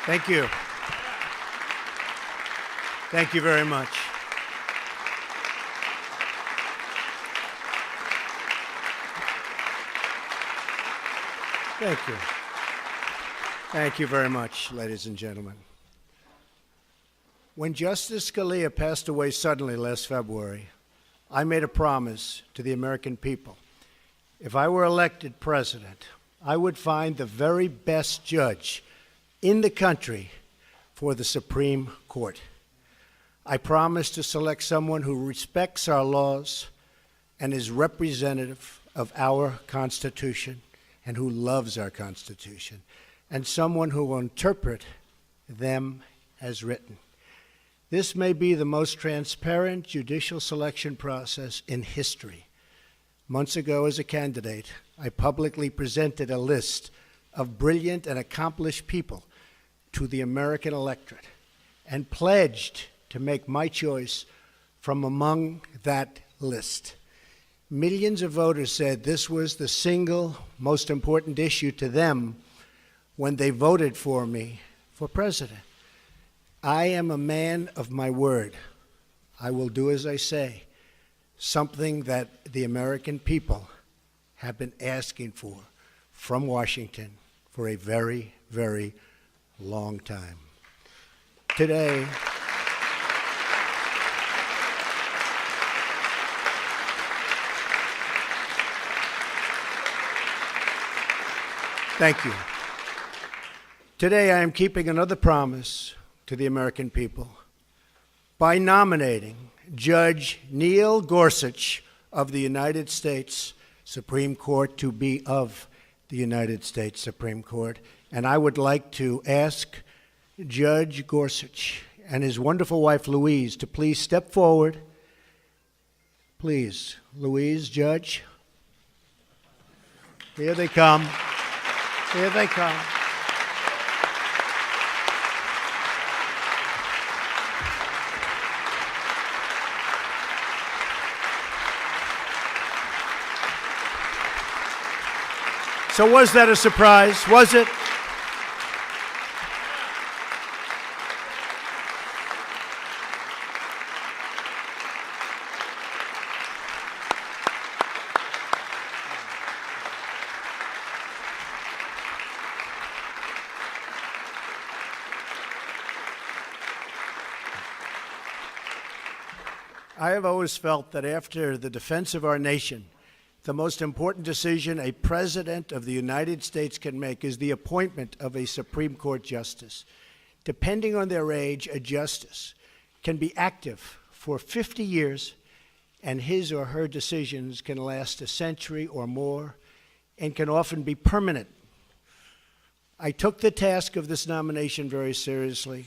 Thank you. Thank you very much. Thank you. Thank you very much, ladies and gentlemen. When Justice Scalia passed away suddenly last February, I made a promise to the American people. If I were elected president, I would find the very best judge in the country for the Supreme Court. I promised to select someone who respects our laws and is representative of our Constitution and who loves our Constitution, and someone who will interpret them as written. This may be the most transparent judicial selection process in history. Months ago, as a candidate, I publicly presented a list of brilliant and accomplished people to the American electorate and pledged to make my choice from among that list. Millions of voters said this was the single most important issue to them when they voted for me for president. I am a man of my word. I will do as I say, something that the American people have been asking for from Washington for a very, very long time. Today, thank you. Today, I am keeping another promise to the American people by nominating Judge Neil Gorsuch of the United States Supreme Court to be of the United States Supreme Court. And I would like to ask Judge Gorsuch and his wonderful wife, Louise, to please step forward. Please, Louise, Judge. Here they come. Here they come. So was that a surprise? Was it? I have always felt that after the defense of our nation, the most important decision a president of the United States can make is the appointment of a Supreme Court justice. Depending on their age, a justice can be active for 50 years, and his or her decisions can last a century or more and can often be permanent. I took the task of this nomination very seriously.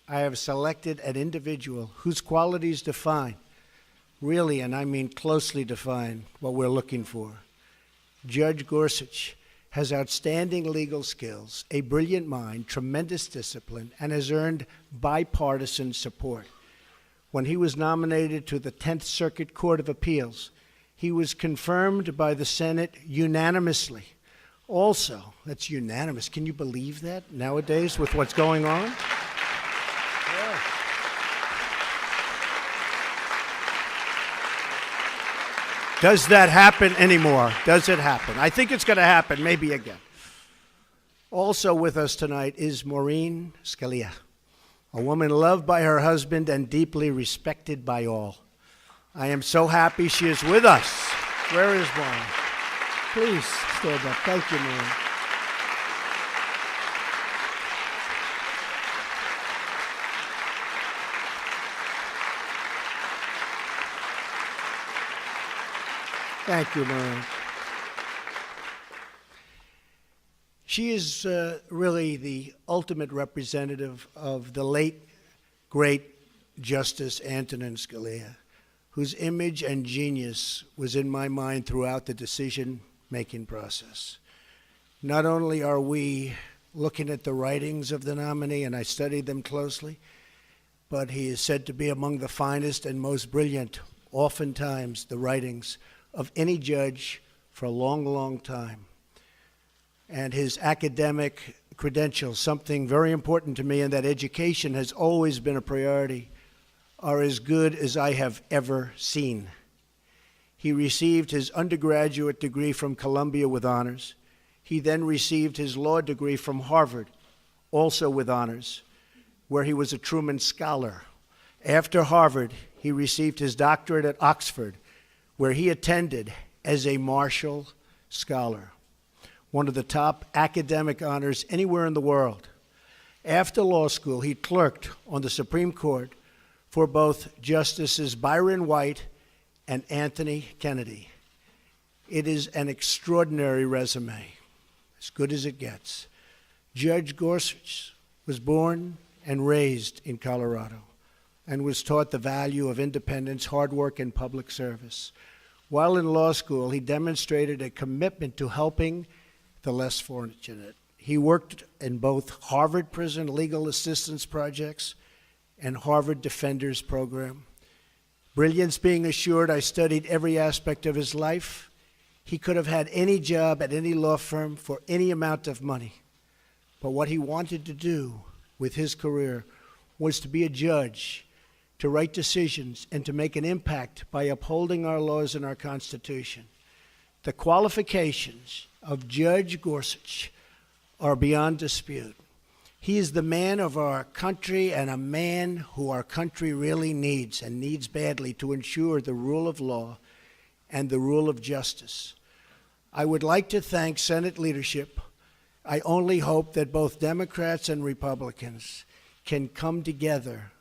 I have selected an individual whose qualities define, really, and I mean closely define, what we're looking for. Judge Gorsuch has outstanding legal skills, a brilliant mind, tremendous discipline, and has earned bipartisan support. When he was nominated to the 10th Circuit Court of Appeals, he was confirmed by the Senate unanimously. Also, that's unanimous. Can you believe that nowadays with what's going on? Yeah. Does that happen anymore? Does it happen? I think it's going to happen, maybe again. Also with us tonight is Maureen Scalia, a woman loved by her husband and deeply respected by all. I am so happy she is with us. Where is Maureen? Please stand up. Thank you, Maureen. Thank you, Maureen. She is really the ultimate representative of the late, great Justice Antonin Scalia, whose image and genius was in my mind throughout the decision-making process. Not only are we looking at the writings of the nominee, and I studied them closely, but he is said to be among the finest and most brilliant, oftentimes, the writings of any judge for a long, long time. And his academic credentials, something very important to me, and that education has always been a priority, are as good as I have ever seen. He received his undergraduate degree from Columbia with honors. He then received his law degree from Harvard, also with honors, where he was a Truman Scholar. After Harvard, he received his doctorate at Oxford, where he attended as a Marshall Scholar, one of the top academic honors anywhere in the world. After law school, he clerked on the Supreme Court for both Justices Byron White and Anthony Kennedy. It is an extraordinary resume, as good as it gets. Judge Gorsuch was born and raised in Colorado and was taught the value of independence, hard work, and public service. While in law school, he demonstrated a commitment to helping the less fortunate. He worked in both Harvard Prison Legal Assistance Projects and Harvard Defenders Program. Brilliance being assured, I studied every aspect of his life. He could have had any job at any law firm for any amount of money. But what he wanted to do with his career was to be a judge, to write decisions, and to make an impact by upholding our laws and our Constitution. The qualifications of Judge Gorsuch are beyond dispute. He is the man of our country and a man who our country really needs, and needs badly, to ensure the rule of law and the rule of justice. I would like to thank Senate leadership. I only hope that both Democrats and Republicans can come together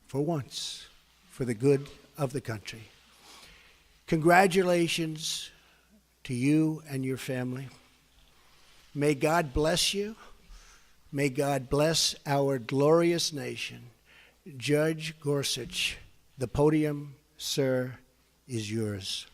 for once for the good of the country. Congratulations to you and your family. May God bless you. May God bless our glorious nation. Judge Gorsuch, the podium, sir, is yours.